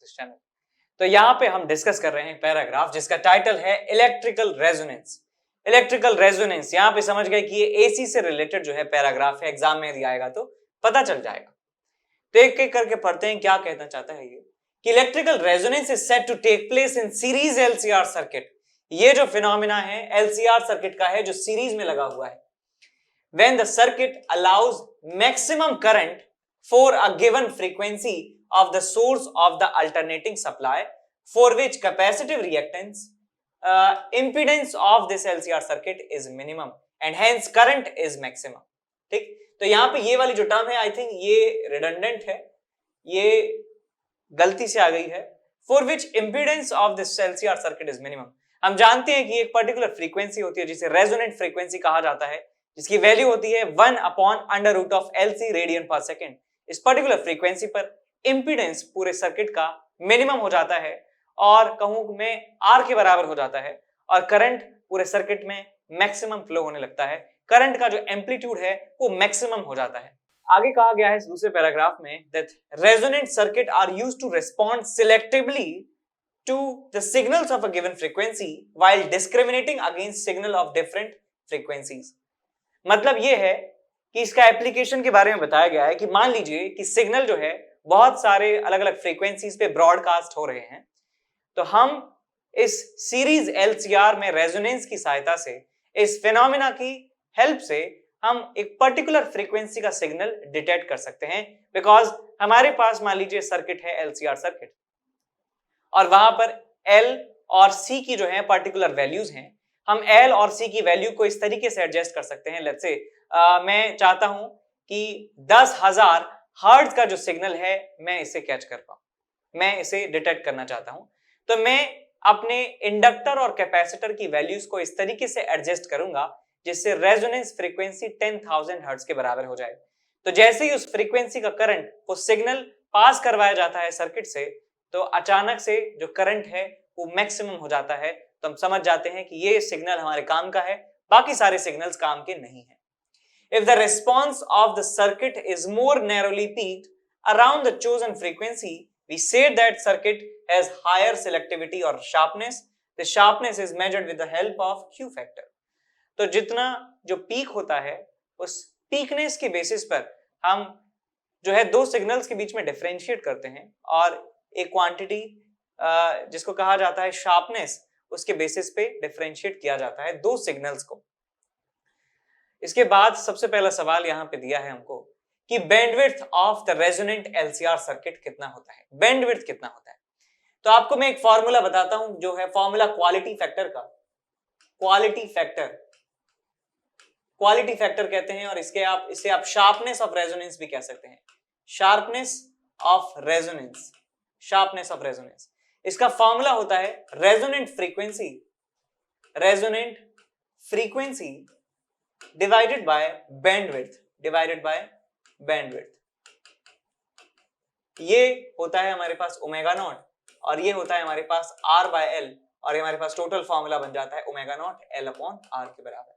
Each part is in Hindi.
इस चैनल। तो यहाँ पे हम डिस्कस कर रहे हैं पैराग्राफ जिसका टाइटल है इलेक्ट्रिकल रेजोनेंस। इलेक्ट्रिकल रेजोनेंस, यहाँ पे समझ गए कि ये एसी से रिलेटेड जो है पैराग्राफ है, एग्जाम में दिया आएगा तो पता चल जाएगा। तो एक एक करके पढ़ते हैं क्या कहना चाहता है ये, कि electrical resonance is set to take place in series LCR circuit. ये जो फिनोमिना है एलसीआर सर्किट का है जो सीरीज में लगा हुआ है। When the circuit allows maximum current for a given frequency of the source of the alternating supply, for which capacitive reactance impedance of this LCR circuit is minimum and hence current is maximum। ठीक, तो यहाँ पे ये वाली जो टर्म है आई थिंक ये रिडंडेंट है, ये गलती से आ गई है। For which impedance of this LCR circuit is minimum। हम जानते हैं कि एक पर्टिकुलर फ्रीक्वेंसी होती है जिसे रेजोनेंट फ्रीक्वेंसी कहा जाता है, जिसकी वैल्यू होती है 1/√LC रेडियन पर सेकेंड। इस पर्टिकुलर फ्रीक्वेंसी पर इंपीडेंस पूरे सर्किट का मिनिमम हो जाता है और कहूं मैं R के बराबर हो जाता है और करंट पूरे सर्किट में मैक्सिमम फ्लो होने लगता है। करंट का जो एम्पलीट्यूड है वो मैक्सिमम हो जाता है। आगे कहा गया है इस दूसरे पैराग्राफ में that resonant circuit are used to respond selectively to the signals of a given frequency while discriminating against signal of different frequencies। मतलब ये है कि इसका एप्लीकेशन के बारे में बताया गया है कि मान लीजिए कि सिग्नल जो है बहुत सारे अलग अलग फ्रीक्वेंसीज पे ब्रॉडकास्ट हो रहे हैं, तो हम इस सीरीज एलसीआर में रेजोनेंस की सहायता से, इस फिनोमिना की हेल्प से हम एक पर्टिकुलर फ्रीक्वेंसी का सिग्नल डिटेक्ट कर सकते हैं। बिकॉज हमारे पास मान लीजिए सर्किट है एलसीआर सर्किट और वहां पर L और C की जो है पर्टिकुलर वैल्यूज हैं। हम L और C की वैल्यू को इस तरीके से एडजस्ट कर सकते हैं। लेट्स से मैं चाहता हूं कि 10,000 हर्ट्ज का जो सिग्नल है मैं इसे कैच कर पाऊं, मैं इसे डिटेक्ट करना चाहता हूं, तो मैं अपने इंडक्टर और कैपेसिटर की वैल्यूज को इस तरीके से एडजस्ट करूंगा जिससे रेजोनेंस फ्रीक्वेंसी 10,000 हर्ट्ज के बराबर हो जाए। तो जैसे ही उस फ्रीक्वेंसी का करंट वो सिग्नल पास करवाया जाता है सर्किट से, तो अचानक से जो करंट है वो मैक्सिमम हो जाता है। तो हम समझ जाते हैं कि ये सिग्नल हमारे काम का है, बाकी सारे सिग्नल्स काम के नहीं है। If the response of the circuit is more narrowly peaked around the chosen frequency, we say that circuit has higher selectivity or sharpness. The sharpness is measured with the help of Q factor। तो जितना जो पीक होता है उस पीकनेस के बेसिस पर हम जो है दो सिग्नल्स के बीच में डिफरेंशिएट करते हैं और एक क्वांटिटी जिसको कहा जाता है शार्पनेस, उसके बेसिस पे डिफरेंशिएट किया जाता है दो सिग्नल्स को। इसके बाद सबसे पहला सवाल यहाँ पे दिया है हमको कि bandwidth of the resonant LCR circuit कितना होता है, बैंडविड्थ कितना होता है। तो आपको मैं एक फॉर्मूला बताता हूं जो है फॉर्मूला क्वालिटी फैक्टर का। क्वालिटी फैक्टर कहते हैं और इसे आप शार्पनेस ऑफ रेजोनेंस भी कह सकते हैं। शार्पनेस ऑफ रेजोनेंस इसका फॉर्मूला होता है resonant frequency divided by bandwidth ये होता है हमारे पास ओमेगा नॉट और ये होता है हमारे पास R/L और ये हमारे पास टोटल फॉर्मूला बन जाता है ओमेगा नॉट L/R के बराबर।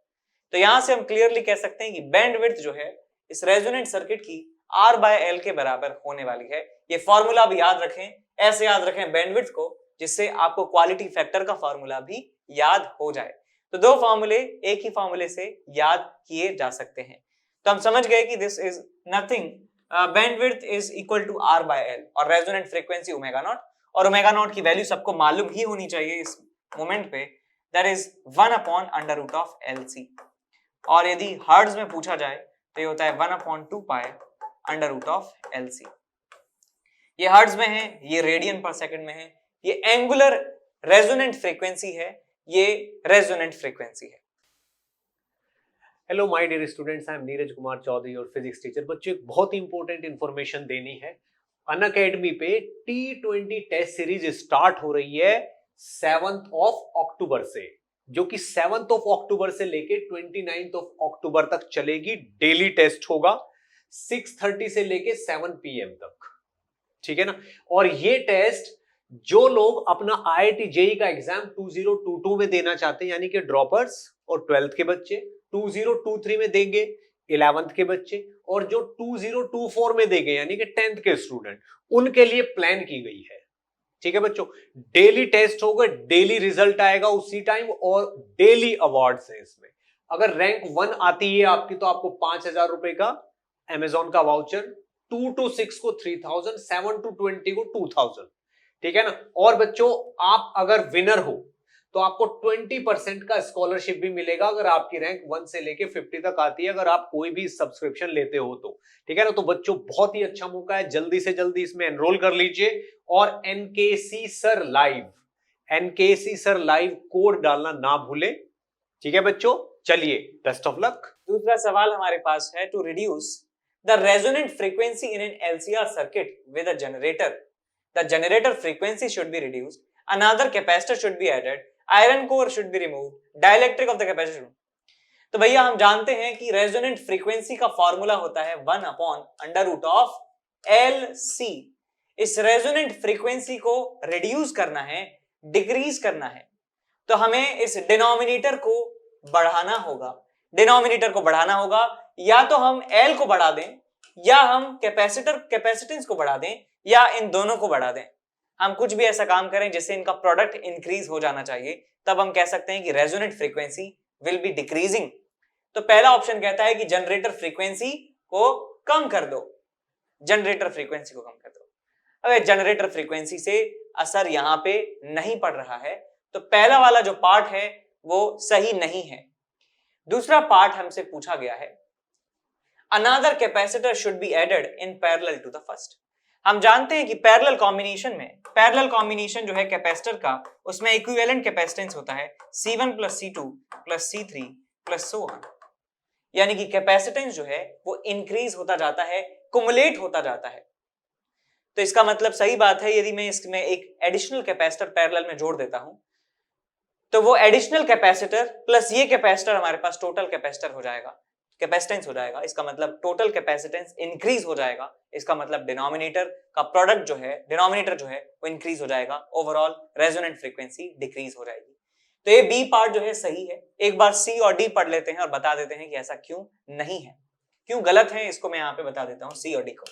तो यहां से हम क्लियरली कह सकते हैं कि बैंडविड्थ जो है इस रेजोनेंट सर्किट की R/L के बराबर होने वाली है। ये फॉर्मूला भी याद रखें, ऐसे याद रखें बैंडविड्थ को जिससे आपको क्वालिटी फैक्टर का फॉर्मूला भी याद हो जाए। तो दो फॉर्मूले एक ही फॉर्मूले से याद किए जा सकते हैं। तो हम समझ गए कि this is nothing, bandwidth is equal to R/L और रेजोनेंट फ्रीक्वेंसी ओमेगा नॉट, और ओमेगा नॉट की वैल्यू सबको मालूम ही होनी चाहिए इस मोमेंट पे, दैट इज 1/√LC। और यदि हर्ट्ज में पूछा जाए तो ये होता है 1/2π√LC। ये हर्ट्ज में है, ये रेडियन पर सेकंड में है, ये एंगुलर रेजोनेंट फ्रीक्वेंसी है, ये रेजोनेंट फ्रीक्वेंसी है। Hello my dear students, I am Neeraj Kumar Chaudhary और फिजिक्स टीचर। बच्चों एक बहुत इंपॉर्टेंट इंफॉर्मेशन देनी है। अनअकैडमी पे T20 टेस्ट सीरीज स्टार्ट हो रही है 7th अक्टूबर से, जो कि 7th अक्टूबर से लेके 29th अक्टूबर तक चलेगी। डेली टेस्ट होगा 6:30 से लेके 7 PM तक, ठीक है ना। और ये टेस्ट जो लोग अपना IIT JEE का एग्जाम 2022 में देना चाहते हैं, यानी कि ड्रॉपर्स और 12th के बच्चे 2023 में देंगे, 11th के बच्चे, और जो 2024 में देंगे यानी कि 10th के स्टूडेंट, उनके लिए प्लान की गई है। ठीक है बच्चों, डेली टेस्ट होगा, डेली रिजल्ट आएगा उसी टाइम और डेली अवार्ड्स है इसमें। अगर रैंक 1 आती है आपकी तो आपको 5,000 रुपए का अमेजोन का वाउचर, 2 to 6 को 3,000, 7 to 20 को 2,000, ठीक है ना। और बच्चों आप अगर विनर हो तो आपको 20% का स्कॉलरशिप भी मिलेगा अगर आपकी रैंक 1 से लेके 50 तक आती है, अगर आप कोई भी सब्सक्रिप्शन लेते हो तो, ठीक है ना। तो बच्चों बहुत ही अच्छा मौका है, जल्दी से जल्दी इसमें एनरोल कर लीजिए। और एनकेसी सर लाइव कोड डालना ना भूलें, ठीक है बच्चों। चलिए, बेस्ट ऑफ लक। दूसरा सवाल हमारे पास है, to reduce the resonant frequency in an LCR circuit with a generator, the generator frequency should be reduced, another capacitor should be added, iron core should be removed, dielectric of the capacitor। तो भैया हम जानते हैं कि रेजोनेंट फ्रीक्वेंसी का फॉर्मूला होता है 1/√ऑफ LC। इस रेजोनेंट फ्रीक्वेंसी को रिड्यूस करना है, डिक्रीज करना है, तो हमें इस डिनोमिनेटर को बढ़ाना होगा। डिनोमिनेटर को बढ़ाना होगा, या तो हम L को बढ़ा दें, या हम कैपेसिटेंस को बढ़ा दें, या इन दोनों को बढ़ा दें। हम कुछ भी ऐसा काम करें जिससे इनका प्रोडक्ट इंक्रीज हो जाना चाहिए, तब हम कह सकते हैं कि resonant frequency will be decreasing. तो पहला ऑप्शन कहता है कि जनरेटर फ्रीक्वेंसी को कम कर दो, जनरेटर फ्रीक्वेंसी को कम कर दो। अब जनरेटर फ्रीक्वेंसी से असर यहां पे नहीं पड़ रहा है, तो पहला वाला जो पार्ट है वो सही नहीं है। दूसरा पार्ट हमसे पूछा गया है, another capacitor should be added in parallel to the first. हम जानते हैं कि पैरेलल कॉम्बिनेशन जो है कैपेसिटर का, उसमें इक्विवेलेंट कैपेसिटेंस होता है C1 + C2 + C3 + so on। यानी कि कैपेसिटेंस जो है वो इंक्रीज होता जाता है, कुमुलेट होता जाता है। तो इसका मतलब सही बात है, यदि मैं इसमें एक एडिशनल कैपेसिटर पैरेलल में जोड़ देता हूं तो वो एडिशनल कैपेसिटर प्लस ये कैपेसिटर हमारे पास टोटल कैपेसिटर हो जाएगा, कैपेसिटेंस हो जाएगा। इसका मतलब टोटल कैपेसिटेंस इंक्रीज हो जाएगा। इसका मतलब डिनोमिनेटर का प्रोडक्ट जो है, डिनोमिनेटर जो है वो इंक्रीज हो जाएगा, ओवरऑल रेजोनेंट फ्रीक्वेंसी डिक्रीज हो जाएगी। तो ये बी पार्ट जो है सही है। एक बार सी और डी पढ़ लेते हैं और बता देते हैं कि ऐसा क्यों नहीं है, क्यों गलत है, इसको मैं यहां पे बता देता हूं सी और डी को।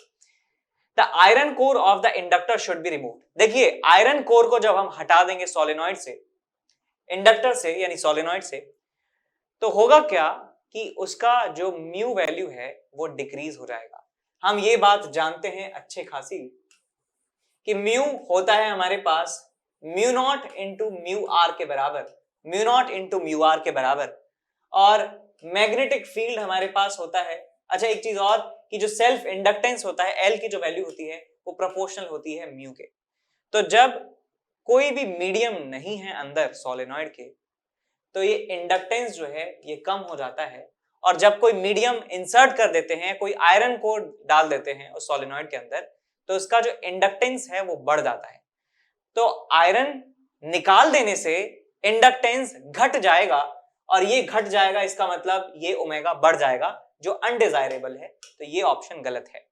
The iron core of the inductor should be removed. देखिए आयरन कोर को जब हम हटा देंगे सोलेनॉइड से, इंडक्टर से यानी सोलेनॉइड से, तो होगा क्या कि उसका जो म्यू वैल्यू है वो डिक्रीज हो जाएगा। हम ये बात जानते हैं अच्छे खासी कि म्यू होता है हमारे पास mu not into mu R के बराबर, mu not into mu R के बराबर। और मैग्नेटिक फील्ड हमारे पास होता है, अच्छा एक चीज और कि जो सेल्फ इंडक्टेंस होता है एल की जो वैल्यू होती है वो प्रोपोर्शनल होती है म्यू के। तो जब कोई भी मीडियम नहीं है अंदर सोलेनॉइड के, तो ये इंडक्टेंस जो है ये कम हो जाता है। और जब कोई मीडियम इंसर्ट कर देते हैं, कोई आयरन कोर डाल देते हैं उस सोलेनॉइड के अंदर, तो उसका जो इंडक्टेंस है वो बढ़ जाता है। तो आयरन निकाल देने से इंडक्टेंस घट जाएगा, और ये घट जाएगा इसका मतलब ये ओमेगा बढ़ जाएगा, जो अनडिजायरेबल है। तो ये ऑप्शन गलत है।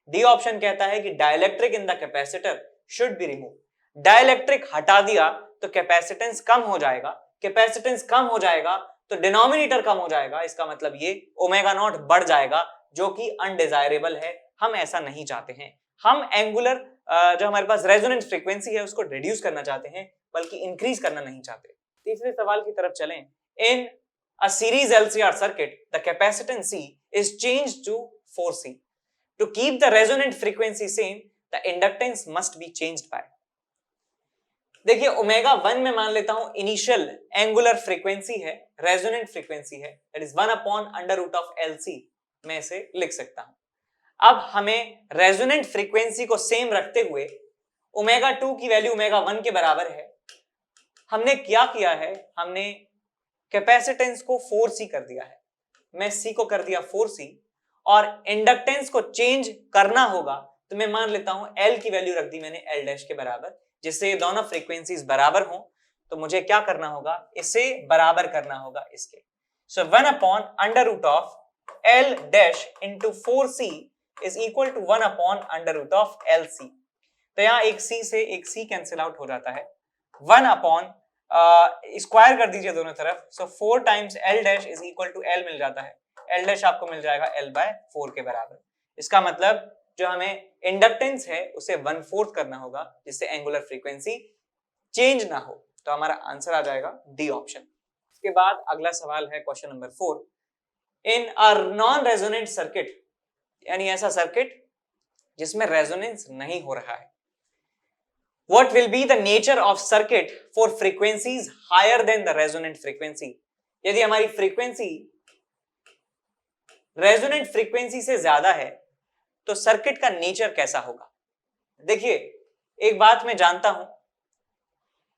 डी ऑप्शन कहता है कि dielectric in the capacitor should be remove. Dielectric हटा दिया तो कैपेसिटेंस कम हो जाएगा, कैपेसिटेंस कम हो जाएगा तो डिनोमिनेटर कम हो जाएगा। इसका मतलब ये ओमेगा नॉट बढ़ जाएगा, जो कि अनडिजायरेबल है। हम ऐसा नहीं चाहते हैं। हम एंगुलर जो हमारे पास रेजोनेंट फ्रीक्वेंसी है उसको रिड्यूस करना चाहते हैं, बल्कि इंक्रीज करना नहीं चाहते। तीसरे सवाल की तरफ चलें। In a series LCR circuit the capacitance C is changed to 4C. To keep the resonant frequency same, the inductance must be changed by। देखिए ओमेगा 1 में मान लेता हूं इनिशियल एंगुलर फ्रीक्वेंसी है, रेजोनेंट फ्रीक्वेंसी है, दैट इज 1/√LC मैं इसे लिख सकता हूं। अब हमें रेजोनेंट फ्रीक्वेंसी को सेम रखते हुए ओमेगा 2 की वैल्यू ओमेगा 1 के बराबर है। हमने क्या किया है, हमने कैपेसिटेंस को 4C कर दिया है। मैं C को कर दिया 4C, और इंडक्टेंस को चेंज करना होगा तो मैं मान लेता हूं L की वैल्यू रख दी मैंने L' के बराबर, जिससे ये दोनों फ्रीक्वेंसीज बराबर हों। तो मुझे क्या करना होगा, इसे बराबर करना होगा इसके। सो 1/√L' into 4C is equal to 1/√LC। तो यहाँ एक C से एक C कैंसिल आउट हो जाता है। 1 स्क्वायर कर दीजिए दोनों तरफ, सो 4 times L' is equal to L मिल जाता है। L' आपको मिल जाएगा L/4 के बराबर। इसका मतलब जो हमें इंडक्टेंस है उसे 1/4 करना होगा जिससे एंगुलर फ्रीक्वेंसी चेंज ना हो। तो हमारा आंसर आ जाएगा डी ऑप्शन। इसके बाद अगला सवाल है question number 4। In a non resonant circuit, यानी ऐसा सर्किट जिसमें रेजोनेंस नहीं हो रहा है, what will be the nature of circuit for frequencies higher than the resonant frequency? यदि हमारी फ्रीक्वेंसी रेजोनेंट फ्रीक्वेंसी से ज्यादा है तो सर्किट का नेचर कैसा होगा? देखिए, एक बात मैं जानता हूं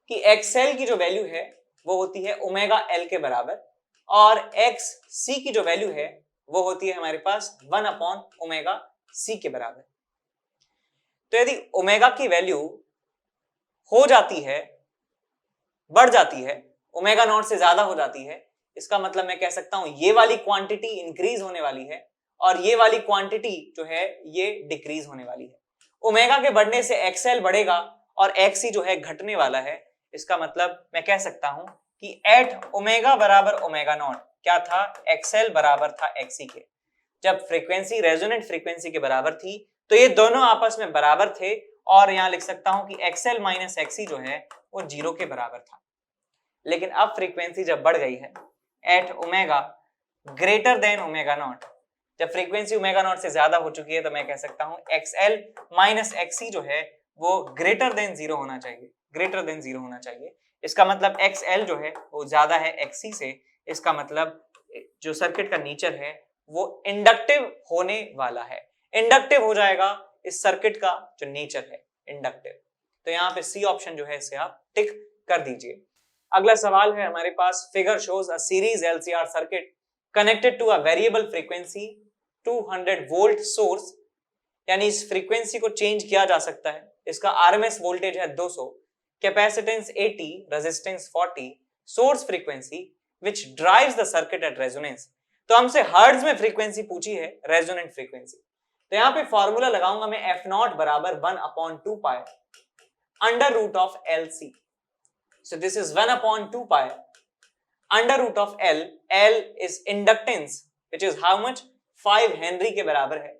कि XL की जो वैल्यू है वो होती है ओमेगा L के बराबर, और XC की जो वैल्यू है वो होती है हमारे पास 1/ओमेगा C के बराबर। तो यदि ओमेगा की वैल्यू हो जाती है, बढ़ जाती है, ओमेगा नॉट से ज्यादा हो जाती है, इसका मतलब मैं कह सकता हूं ये वाली क्वांटिटी इंक्रीज होने वाली है और ये वाली क्वांटिटी जो है ये डिक्रीज होने वाली है। ओमेगा के बढ़ने से XL बढ़ेगा और XC जो है घटने वाला है। इसका मतलब मैं कह सकता हूं कि एट ओमेगा बराबर ओमेगा नॉट क्या था? XL बराबर था XC के। जब फ्रीक्वेंसी रेजोनेंट फ्रीक्वेंसी के बराबर थी तो ये दोनों आपस में बराबर थे, और यहां लिख सकता हूं कि XL माइनस XC जो है वो 0 के बराबर था। लेकिन अब फ्रीक्वेंसी जब बढ़ गई है at omega greater than omega nought, जब फ्रीक्वेंसी ओमेगा नॉट से ज्यादा हो चुकी है तो मैं कह सकता हूं XL माइनस XC जो है वो ग्रेटर देन 0 होना चाहिए, ग्रेटर देन 0 होना चाहिए। इसका मतलब XL जो है वो ज्यादा है XC से। इसका मतलब जो सर्किट का नेचर है वो इंडक्टिव होने वाला है, इंडक्टिव हो जाएगा इस सर्किट का जो नेचर है, इंडक्टिव। तो यहाँ पे सी ऑप्शन जो है इसे आप टिक कर दीजिए। अगला सवाल है हमारे पास, figure shows a series LCR circuit connected to a variable frequency 200 volt source, यानी इस फ्रीक्वेंसी को चेंज किया जा सकता है। इसका RMS वोल्टेज है 200, capacitance 80, resistance 40, source frequency which drives the circuit at resonance. तो हमसे हर्ट्ज में फ्रीक्वेंसी पूछी है, रेजोनेंट फ्रीक्वेंसी। तो यहाँ पे फॉर्मूला लगाऊंगा मैं F0 बराबर 1/2 pi under root of LC। So this is 1/2 pi under root of L. L is inductance which is how much? 5 Henry के बराबर है,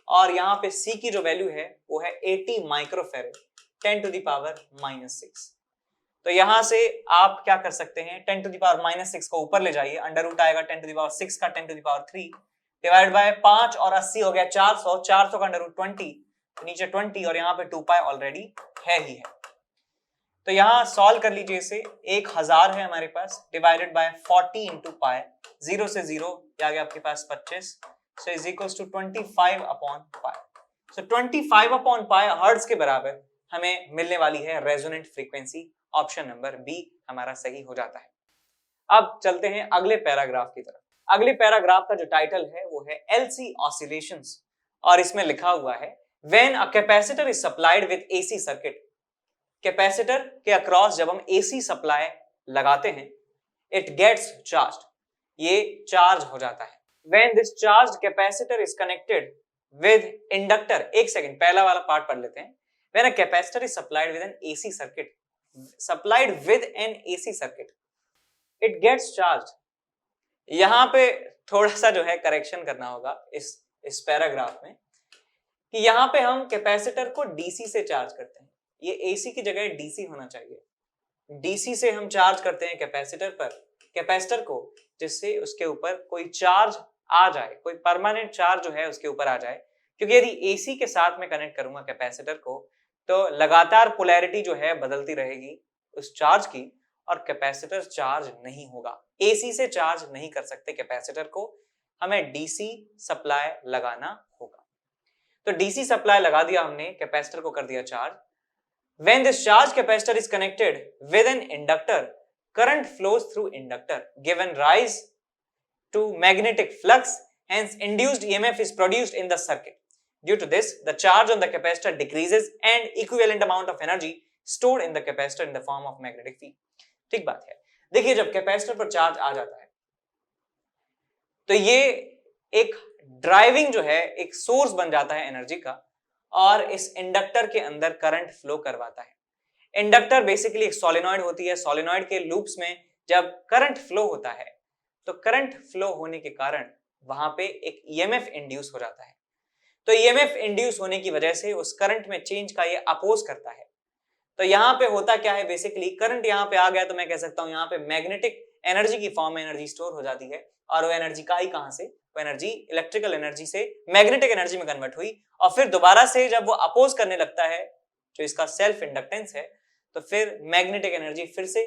और यहाँ पे C की जो वैल्यू है वो है 80 माइक्रोफेरेड 10⁻⁻6। तो यहाँ से आप क्या कर सकते हैं, 10⁻⁻6 को ऊपर ले जाइए, अंडर रूट आएगा 10⁻6 का 10⁻3 डिवाइड बाय 5 और 80 हो गया 400, 400 का अंडर रूट 20, तो नीचे 20 और यहाँ पे 2 पाई ऑलरेडी है ही है। तो यहां सॉल्व कर लीजिए इसे, 1000 है हमारे पास डिवाइडेड बाय 40 इंटू पाई, 0 से 0 आ गया आपके पास 25, सो इज इक्वल्स टू 25/पाई। सो 25/पाई हर्ट्ज के बराबर हमें मिलने वाली है resonant frequency. Option number B हमारा सही हो जाता है। अब चलते हैं अगले पैराग्राफ की तरफ। अगले पैराग्राफ का जो टाइटल है वो है LC ऑसिलेशंस, और इसमें लिखा हुआ है when a capacitor is supplied with AC circuit. Capacitor के अक्रॉस जब हम AC सप्लाई लगाते हैं, इट गेट्स चार्ज्ड, ये चार्ज हो जाता है। When this charged capacitor is connected with inductor, एक सेकंड पहला वाला पार्ट पढ़ लेते हैं। When a capacitor is supplied with an AC circuit, supplied with an AC circuit, it gets charged. यहां पे थोड़ा सा जो है करेक्शन करना होगा इस पैराग्राफ में, कि यहां पे हम कैपेसिटर को DC से चार्ज करते हैं, ये AC की जगह DC होना चाहिए। DC से हम चार्ज करते हैं कैपेसिटर को, जिससे उसके ऊपर कोई चार्ज आ जाए, कोई परमानेंट चार्ज जो है उसके ऊपर आ जाए। क्योंकि यदि AC के साथ में कनेक्ट करूंगा कैपेसिटर को तो लगातार पोलैरिटी जो है बदलती रहेगी उस चार्ज की, और कैपेसिटर चार्ज नहीं होगा। AC से चार्ज नहीं कर सकते कैपेसिटर को, हमें DC सप्लाई लगाना होगा। तो DC सप्लाई लगा दिया हमने, कैपेसिटर को कर दिया charge. When this charged capacitor is connected with an inductor, current flows through inductor, given rise to magnetic flux, hence induced EMF is produced in the circuit. Due to this, the charge on the capacitor decreases and equivalent amount of energy stored in the capacitor in the form of magnetic field. ठीक बात है। देखिए, जब कैपेसिटर पर चार्ज आ जाता है तो ये एक ड्राइविंग जो है एक सोर्स बन जाता है एनर्जी का, और इस इंडक्टर के अंदर करंट फ्लो करवाता है। इंडक्टर बेसिकली एक सोलेनॉइड होती है, सोलेनॉइड के लूप्स में जब करंट फ्लो होता है तो करंट फ्लो होने के कारण वहां पे एक EMF इंड्यूस हो जाता है। तो ईएमएफ इंड्यूस होने की वजह से उस करंट में चेंज का ये अपोज करता है। तो यहाँ पे होता क्या है, बेसिकली करंट यहाँ पे आ गया तो मैं कह सकता हूँ यहाँ पे मैग्नेटिक एनर्जी की फॉर्म में एनर्जी स्टोर हो जाती है, और वो एनर्जी का ही कहां से, वो एनर्जी इलेक्ट्रिकल एनर्जी से मैग्नेटिक एनर्जी में कन्वर्ट हुई, और फिर दोबारा से जब वो अपोज करने लगता है जो इसका सेल्फ इंडक्टेंस है, तो फिर मैग्नेटिक एनर्जी फिर से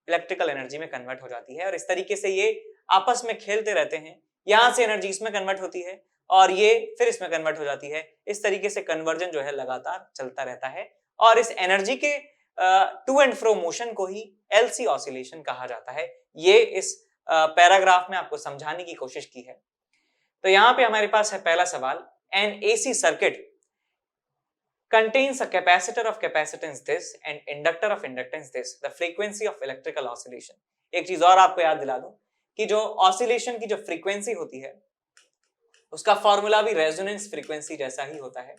इलेक्ट्रिकल एनर्जी में कन्वर्ट हो जाती है, और इस तरीके से ये आपस में खेलते रहते हैं। यहां से एनर्जी इसमें कन्वर्ट होती है और ये फिर इसमें कन्वर्ट हो जाती है। इस तरीके से कन्वर्जन जो है लगातार चलता रहता है, और इस एनर्जी के टू एंड फ्रो मोशन को ही एलसी ऑसिलेशन कहा जाता है। ये इस पैराग्राफ में आपको समझाने की कोशिश की है। तो यहाँ पे हमारे पास है पहला सवाल, N AC circuit contains a capacitor of capacitance this and inductor of inductance this, the frequency of electrical oscillation। एक चीज और आपको याद दिला दूं कि जो ऑसिलेशन की जो फ्रीक्वेंसी होती है उसका फॉर्मूला भी रेजोनेंस फ्रीक्वेंसी जैसा ही होता है,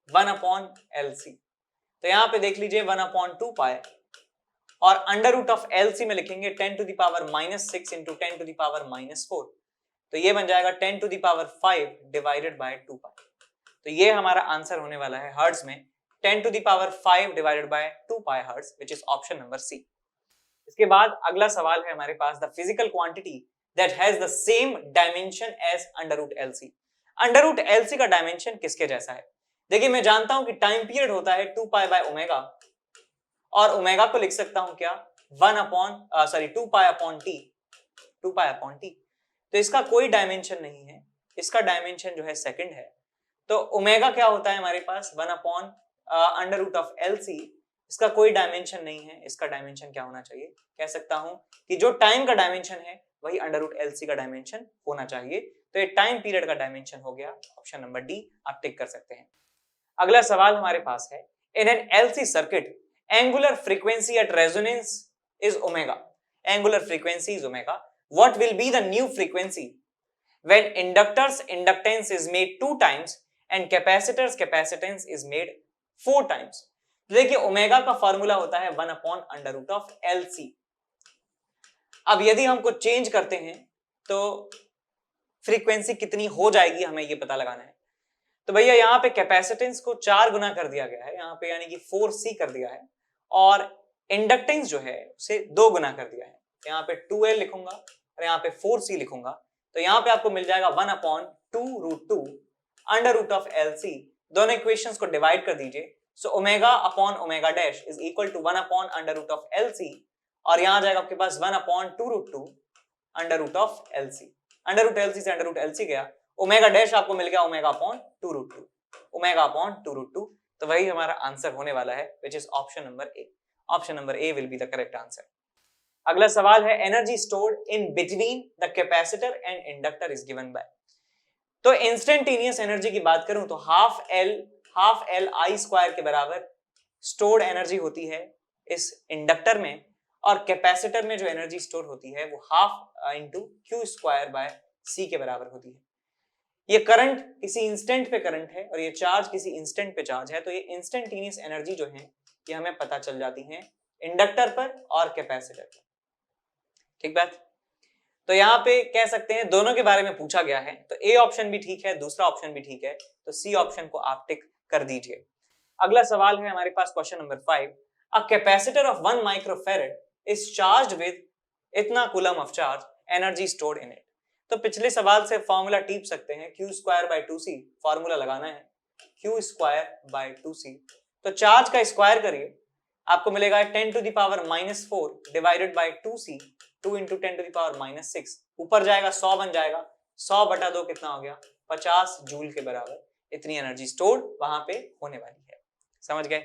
1/LC। तो यहाँ पे देख लीजिए 1/2 पाई, और अंडर रूट ऑफ LC में लिखेंगे 10⁻⁻6 इंटू 10⁻⁻4, तो ये बन जाएगा 10⁵ डिवाइडेड बाय 2 पाई। तो ये हमारा आंसर होने वाला है हर्ट्ज में 10⁵ divided by 2 pi hertz, which is option number C. इसके बाद अगला सवाल है हमारे पास, the physical quantity that has the same dimension as √LC। √LC का डायमेंशन किसके जैसा है? देखिए मैं जानता हूं कि टाइम पीरियड होता है 2 पाई बाय ओमेगा, और ओमेगा को लिख सकता हूं क्या 2 पाई अपॉन टी। तो इसका कोई डायमेंशन नहीं है, इसका डायमेंशन जो है सेकंड है। तो ओमेगा क्या होता है हमारे पास 1/√LC, इसका कोई डायमेंशन नहीं है, इसका डायमेंशन क्या होना चाहिए? कह सकता हूं कि जो टाइम का डायमेंशन है वही √LC का डायमेंशन होना चाहिए। तो ये टाइम पीरियड का डायमेंशन हो गया, ऑप्शन नंबर डी आप टिक कर सकते हैं। अगला सवाल हमारे पास है, in an LC circuit angular frequency at resonance is omega. Angular frequency is omega, what will be the new frequency when inductors inductance is made 2 times and capacitors capacitance is made 4 times. तो देखिए ओमेगा का फॉर्मूला होता है 1/√LC। अब यदि हमको चेंज करते हैं तो फ्रीक्वेंसी कितनी हो जाएगी, हमें ये पता लगाना है। तो भैया यहाँ पे कैपेसिटेंस को 4 गुना कर दिया गया है यहाँ पे, यानी कि 4C कर दिया है, और इंडक्टेंस जो है उसे 2 गुना कर दिया है। यहाँ पे 2L लिखूंगा और यहाँ पे 4C लिखूंगा, तो यहाँ पे आपको मिल जाएगा 1/2√2 √LC। दोनों इक्वेशंस को डिवाइड कर दीजिए, so omega upon omega dash is equal to 1/√LC, और यहाँ जाएगा आपके पास 1/2√2 √LC। √LC से √LC गया, ओमेगा डैश आपको मिल गया ओमेगा अपॉन 2√2, ओमेगा अपॉन 2√2। तो वही हमारा आंसर होने वाला है, विच is option number A. Option number A will be the correct answer. अगला सवाल है, energy stored in between the capacitor and inductor is given by. तो इंस्टेंटेनियस एनर्जी की बात करूं तो हाफ एल आई स्क्वायर के बराबर स्टोर्ड एनर्जी होती है इस इंडक्टर में, और कैपेसिटर में जो एनर्जी स्टोर होती है वो half into Q square by C के बराबर होती है। ये करंट किसी इंस्टेंट पे करंट है और ये चार्ज किसी इंस्टेंट पे चार्ज है, तो ये इंस्टेंटेनियस एनर्जी जो है ये हमें पता चल जाती है इंडक्टर पर और कैपेसिटर पर। ठीक बात। तो यहाँ पे कह सकते हैं दोनों के बारे में पूछा गया है, तो ए ऑप्शन भी ठीक है, दूसरा ऑप्शन भी ठीक है, तो सी ऑप्शन को आप टिक कर दीजिए। अगला सवाल है हमारे पास question number 5, a capacitor of 1 microfarad is charged with इतना coulomb of charge, energy stored in it. तो पिछले सवाल से फॉर्मूला टीप सकते हैं, Q²/2C फॉर्मूला लगाना है, Q²/2C। तो चार्ज का स्क्वायर करिए, आपको मिलेगा 10⁻⁻4 डिवाइडेड बाय 2C, 2 इंटू 10⁻⁻6, ऊपर जाएगा 100 बन जाएगा, 100/2 कितना हो गया 50 जूल के बराबर। इतनी एनर्जी स्टोर्ड वहां पे होने वाली है। समझ गए?